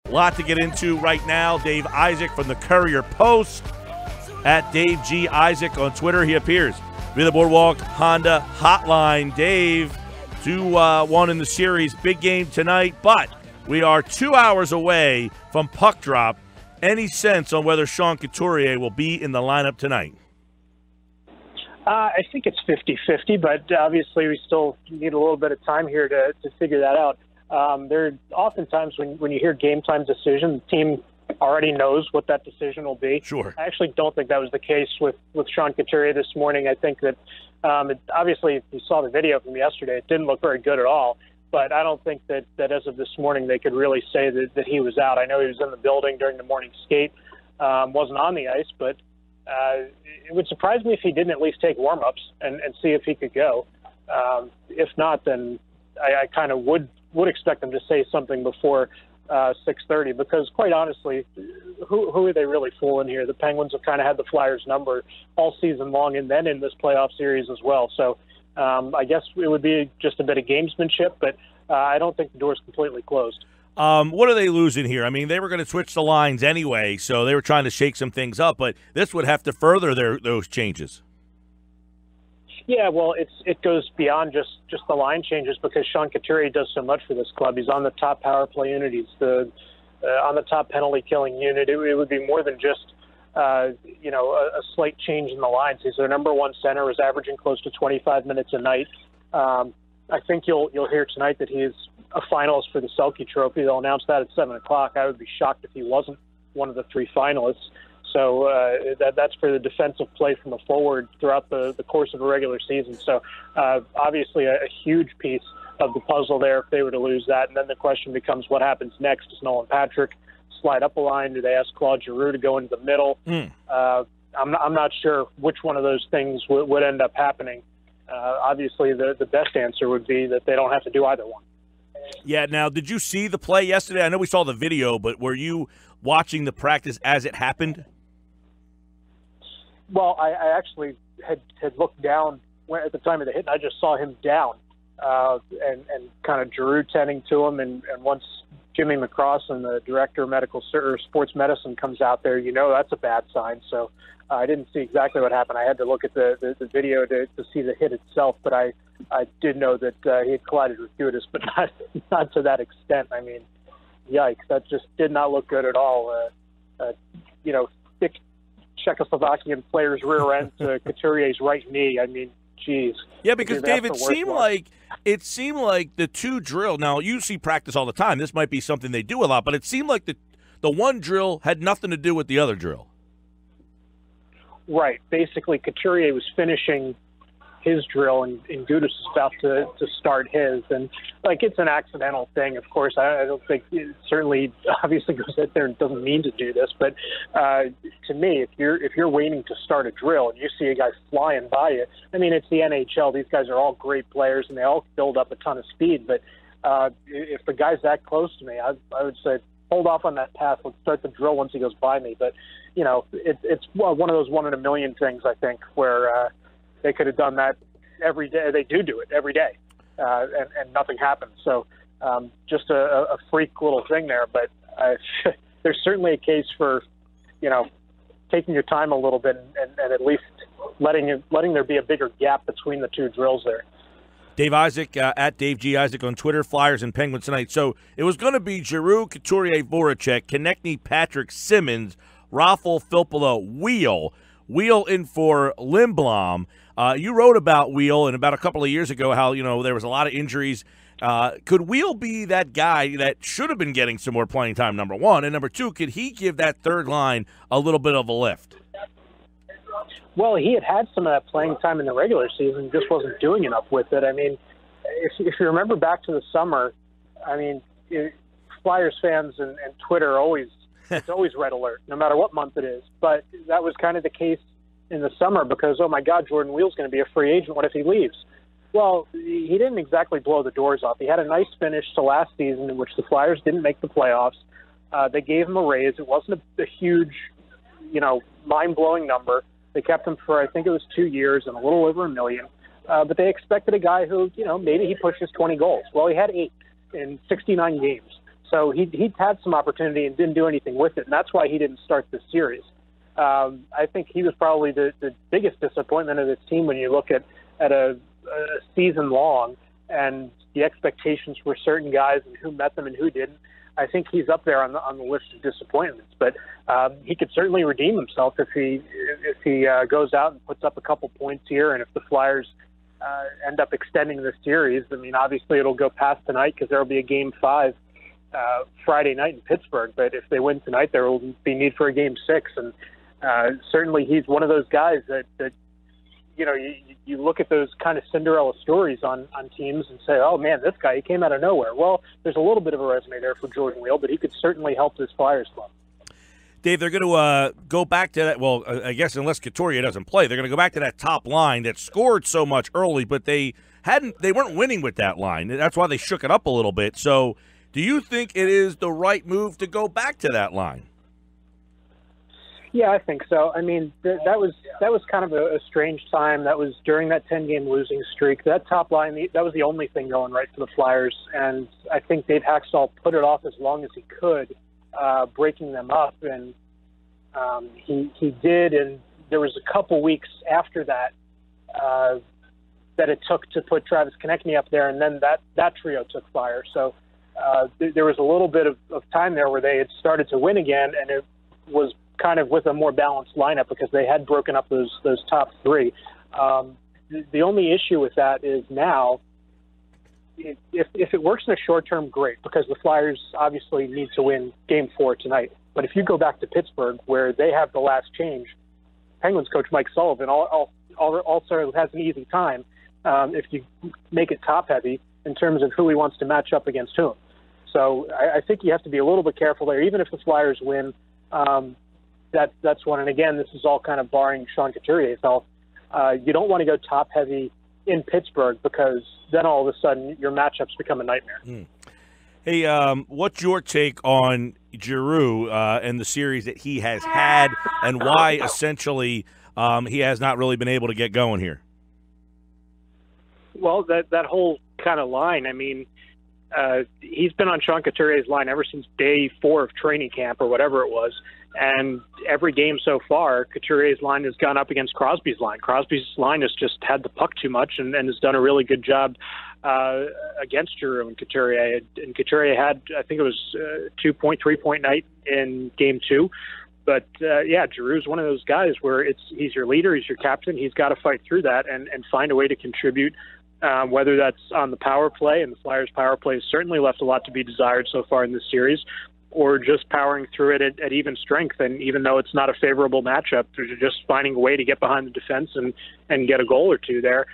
A lot to get into right now. Dave Isaac from the Courier Post at Dave G. Isaac on Twitter. He appears via the Boardwalk Honda Hotline. Dave, 2-1 in the series. Big game tonight, but we are 2 hours away from puck drop. Any sense on whether Sean Couturier will be in the lineup tonight? I think it's 50-50, but obviously we still need a little bit of time here to figure that out. There are oftentimes when you hear game time decision, the team already knows what that decision will be. Sure. I actually don't think that was the case with Sean Couturier this morning. I think that obviously, if you saw the video from yesterday, it didn't look very good at all. But I don't think that as of this morning they could really say that he was out. I know he was in the building during the morning skate, wasn't on the ice, but it would surprise me if he didn't at least take warm-ups and see if he could go. If not, then I kind of would expect them to say something before 6:30, because quite honestly, who are they really fooling here? The Penguins have kind of had the Flyers number all season long and then in this playoff series as well. So I guess it would be just a bit of gamesmanship, but I don't think the door's completely closed. What are they losing here? I mean, they were going to switch the lines anyway, so they were trying to shake some things up, but this would have to further those changes. Yeah, well, it goes beyond just the line changes, because Sean Couturier does so much for this club. He's on the top power play unit. He's on the top penalty killing unit. It would be more than just a slight change in the lines. He's their number one center. Is averaging close to 25 minutes a night. I think you'll hear tonight that he is a finalist for the Selke Trophy. They'll announce that at 7 o'clock. I would be shocked if he wasn't one of the three finalists. So that's for the defensive play from a forward throughout the course of a regular season. So obviously a huge piece of the puzzle there if they were to lose that. And then the question becomes, what happens next? Does Nolan Patrick slide up a line? Do they ask Claude Giroux to go into the middle? I'm not sure which one of those things would end up happening. Obviously, the best answer would be that they don't have to do either one. Yeah, now, did you see the play yesterday? I know we saw the video, but were you watching the practice as it happened? Well, I actually had looked down at the time of the hit, and I just saw him down and kind of Giroux tending to him. And once Jimmy McCrossan, the director of medical or sports medicine, comes out there, that's a bad sign. So I didn't see exactly what happened. I had to look at the video to see the hit itself, but I did know that he had collided with Gudas, but not to that extent. I mean, yikes, that just did not look good at all. Thick Czechoslovakian player's rear end to Couturier's right knee. I mean, geez. Yeah, because Dave, it seemed like the two drill. Now, you see practice all the time. This might be something they do a lot, but it seemed like the one drill had nothing to do with the other drill. Right. Basically, Couturier was finishing his drill, and Gudas is about to start his. And, it's an accidental thing, of course. I don't think it certainly obviously goes out there and doesn't mean to do this. But to me, if you're waiting to start a drill and you see a guy flying by you, I mean, it's the NHL. These guys are all great players, and they all build up a ton of speed. But if the guy's that close to me, I would say, hold off on that pass. Let's start the drill once he goes by me. But, it's one of those one in a million things, I think, where they could have done that every day. They do it every day, and nothing happens. So just a freak little thing there. But there's certainly a case for, taking your time a little bit and at least letting there be a bigger gap between the two drills there. Dave Isaac, at Dave G. Isaac on Twitter, Flyers and Penguins tonight. So it was going to be Giroux, Couturier, Voracek, Konechny, Patrick, Simmons, Raffl, Filppula, Weal. Weal in for Lindblom. You wrote about Weal and about a couple of years ago how, there was a lot of injuries. Could Weal be that guy that should have been getting some more playing time, number one? And number two, could he give that third line a little bit of a lift? Well, he had some of that playing time in the regular season, just wasn't doing enough with it. I mean, if you remember back to the summer, I mean, Flyers fans and Twitter it's always red alert, no matter what month it is. But that was kind of the case in the summer because, oh, my God, Jordan Weal's going to be a free agent. What if he leaves? Well, he didn't exactly blow the doors off. He had a nice finish to last season in which the Flyers didn't make the playoffs. They gave him a raise. It wasn't a huge, mind-blowing number. They kept him for, I think it was 2 years and a little over $1 million. But they expected a guy who, maybe he pushes 20 goals. Well, he had 8 in 69 games. So he'd had some opportunity and didn't do anything with it, and that's why he didn't start the series. I think he was probably the biggest disappointment of this team when you look at a season long and the expectations for certain guys and who met them and who didn't. I think he's up there on the list of disappointments, but he could certainly redeem himself if he goes out and puts up a couple points here, and if the Flyers end up extending the series. I mean, obviously it'll go past tonight because there will be a Game 5 Friday night in Pittsburgh, but if they win tonight, there will be need for a Game 6, and certainly he's one of those guys that you know, you look at those kind of Cinderella stories on teams and say, oh, man, this guy, he came out of nowhere. Well, there's a little bit of a resume there for Jordan Weal, but he could certainly help this Flyers club. Dave, they're going to go back to that. Well, I guess unless Couturier doesn't play, they're going to go back to that top line that scored so much early, but they weren't winning with that line. That's why they shook it up a little bit. So do you think it is the right move to go back to that line? Yeah, I think so. I mean, that was kind of a strange time. That was during that 10-game losing streak. That top line, that was the only thing going right for the Flyers, and I think Dave Haxtell put it off as long as he could, breaking them up, and he did. And there was a couple weeks after that that it took to put Travis Konechny up there, and then that trio took fire. So there was a little bit of time there where they had started to win again, and it was kind of with a more balanced lineup because they had broken up those top three. The only issue with that is now, if it works in the short term, great, because the Flyers obviously need to win Game 4 tonight. But if you go back to Pittsburgh, where they have the last change, Penguins coach Mike Sullivan also has an easy time if you make it top heavy in terms of who he wants to match up against whom. So I think you have to be a little bit careful there, even if the Flyers win. That's one. And again, this is all kind of barring Sean Couturier's health. You don't want to go top heavy in Pittsburgh because then all of a sudden your matchups become a nightmare. Hey, what's your take on Giroux and the series that he has had, and why essentially he has not really been able to get going here? Well, that whole kind of line, I mean, he's been on Sean Couturier's line ever since day 4 of training camp or whatever it was. And every game so far, Couturier's line has gone up against Crosby's line. Crosby's line has just had the puck too much and has done a really good job against Giroux and Couturier. And Couturier had, I think it was 3-point night in Game 2. But, yeah, Giroux's one of those guys where he's your leader, he's your captain. He's got to fight through that and find a way to contribute, whether that's on the power play, and the Flyers' power play has certainly left a lot to be desired so far in this series, or just powering through it at even strength. And even though it's not a favorable matchup, just finding a way to get behind the defense and get a goal or two there.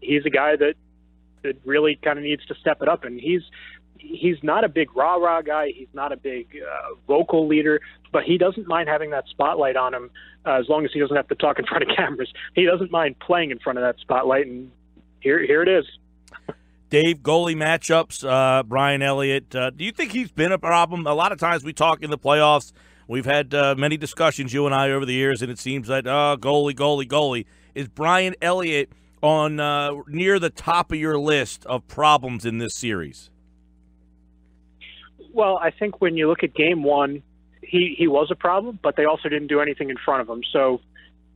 He's a guy that really kind of needs to step it up. And he's not a big rah-rah guy. He's not a big vocal leader, but he doesn't mind having that spotlight on him as long as he doesn't have to talk in front of cameras. He doesn't mind playing in front of that spotlight, and here it is. Dave, goalie matchups, Brian Elliott, do you think he's been a problem? A lot of times we talk in the playoffs. We've had many discussions, you and I, over the years, and it seems that goalie. Is Brian Elliott on near the top of your list of problems in this series? Well, I think when you look at Game 1, he was a problem, but they also didn't do anything in front of him. So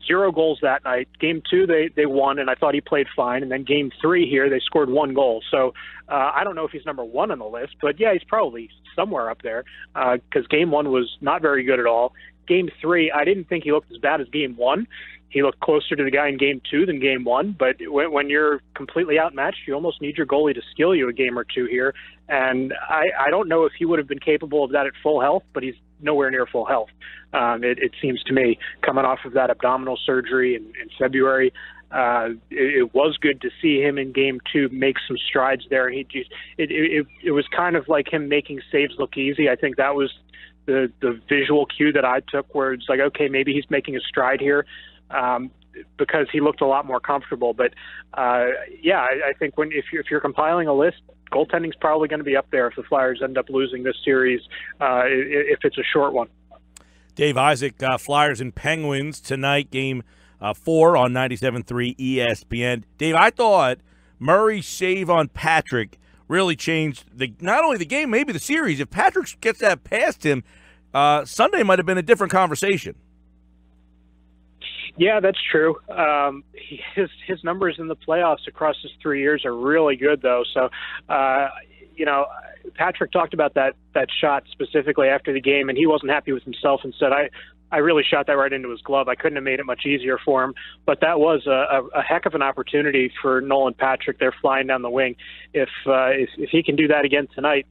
0 goals that night. Game 2, they won, and I thought he played fine. And then Game 3 here, they scored 1 goal. So I don't know if he's number 1 on the list, but yeah, he's probably somewhere up there because Game 1 was not very good at all. Game 3, I didn't think he looked as bad as Game 1. He looked closer to the guy in Game 2 than Game 1, but when you're completely outmatched, you almost need your goalie to steal you a game or two here. And I don't know if he would have been capable of that at full health, but he's nowhere near full health. It seems to me, coming off of that abdominal surgery in February. It was good to see him in Game 2 make some strides there. It was kind of like him making saves look easy. I think that was the visual cue that I took, where it's like, okay, maybe he's making a stride here. Because he looked a lot more comfortable. But, yeah, I think if you're compiling a list, goaltending's probably going to be up there if the Flyers end up losing this series, if it's a short one. Dave Isaac, Flyers and Penguins tonight, Game 4 on 97.3 ESPN. Dave, I thought Murray's save on Patrick really changed not only the game, maybe the series. If Patrick gets that past him, Sunday might have been a different conversation. Yeah, that's true. His numbers in the playoffs across his 3 years are really good, though. So, Patrick talked about that shot specifically after the game, and he wasn't happy with himself and said, I really shot that right into his glove. I couldn't have made it much easier for him. But that was a heck of an opportunity for Nolan Patrick. They're flying down the wing. If he can do that again tonight,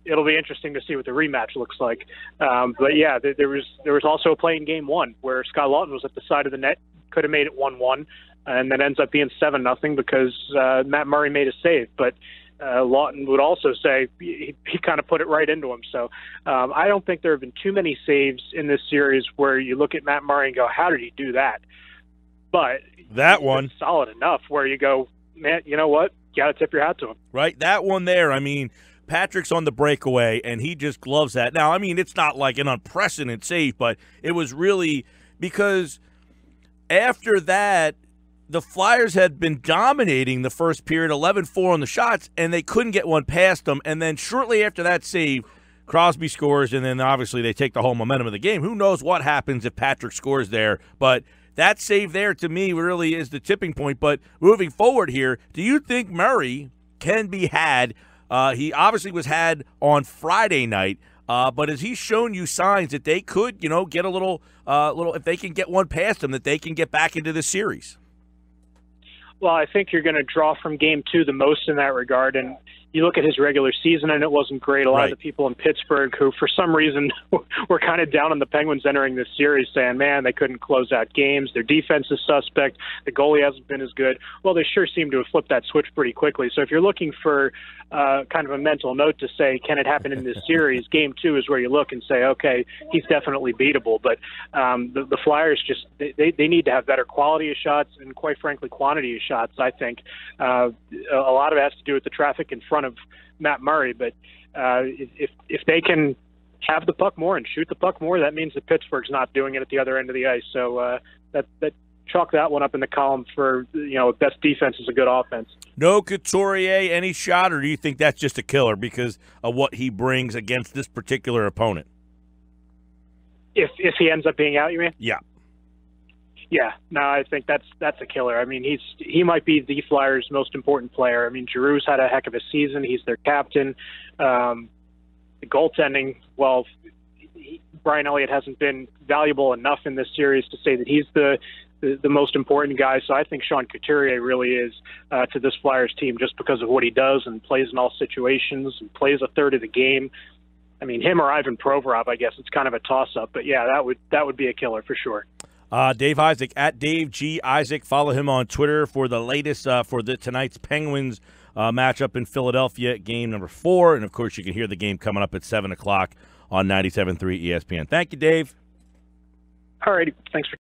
it'll be interesting to see what the rematch looks like. But yeah, there was also a play in Game 1 where Scott Lawton was at the side of the net, could have made it 1-1, and then ends up being 7-0 because Matt Murray made a save. But Lawton would also say he kind of put it right into him. So I don't think there have been too many saves in this series where you look at Matt Murray and go, how did he do that? But that one solid enough where you go, man, you know what? You got to tip your hat to him. Right, that one there. I mean, Patrick's on the breakaway, and he just gloves that. Now, I mean, it's not like an unprecedented save, but it was really because after that, the Flyers had been dominating the first period, 11-4 on the shots, and they couldn't get one past them. And then shortly after that save, Crosby scores, and then obviously they take the whole momentum of the game. Who knows what happens if Patrick scores there, but that save there to me really is the tipping point. But moving forward here, do you think Murray can be had? He obviously was had on Friday night, but has he shown you signs that they could, get a little, if they can get one past them, that they can get back into this series? Well, I think you're going to draw from Game 2 the most in that regard, and you look at his regular season, and it wasn't great. A lot of the people in Pittsburgh who, for some reason, were kind of down on the Penguins entering this series, saying, man, they couldn't close out games. Their defense is suspect. The goalie hasn't been as good. Well, they sure seem to have flipped that switch pretty quickly. So if you're looking for kind of a mental note to say, can it happen in this series, Game 2 is where you look and say, okay, he's definitely beatable. But the Flyers just they need to have better quality of shots and, quite frankly, quantity of shots, I think. A lot of it has to do with the traffic in front of Matt Murray, but if they can have the puck more and shoot the puck more, that means that Pittsburgh's not doing it at the other end of the ice. So that chalk that one up in the column for best defense is a good offense. No Couturier, any shot, or do you think that's just a killer because of what he brings against this particular opponent? If he ends up being out, you mean? Yeah. Yeah, no, I think that's a killer. I mean, he might be the Flyers' most important player. I mean, Giroux's had a heck of a season. He's their captain. The goaltending, well, Brian Elliott hasn't been valuable enough in this series to say that he's the most important guy. So I think Sean Couturier really is to this Flyers team just because of what he does and plays in all situations and plays a third of the game. I mean, him or Ivan Provorov, I guess it's kind of a toss-up. But yeah, that would be a killer for sure. Dave Isaac at Dave G. Isaac. Follow him on Twitter for the latest for tonight's Penguins matchup in Philadelphia, game number 4. And, of course, you can hear the game coming up at 7 o'clock on 97.3 ESPN. Thank you, Dave. All righty. Thanks for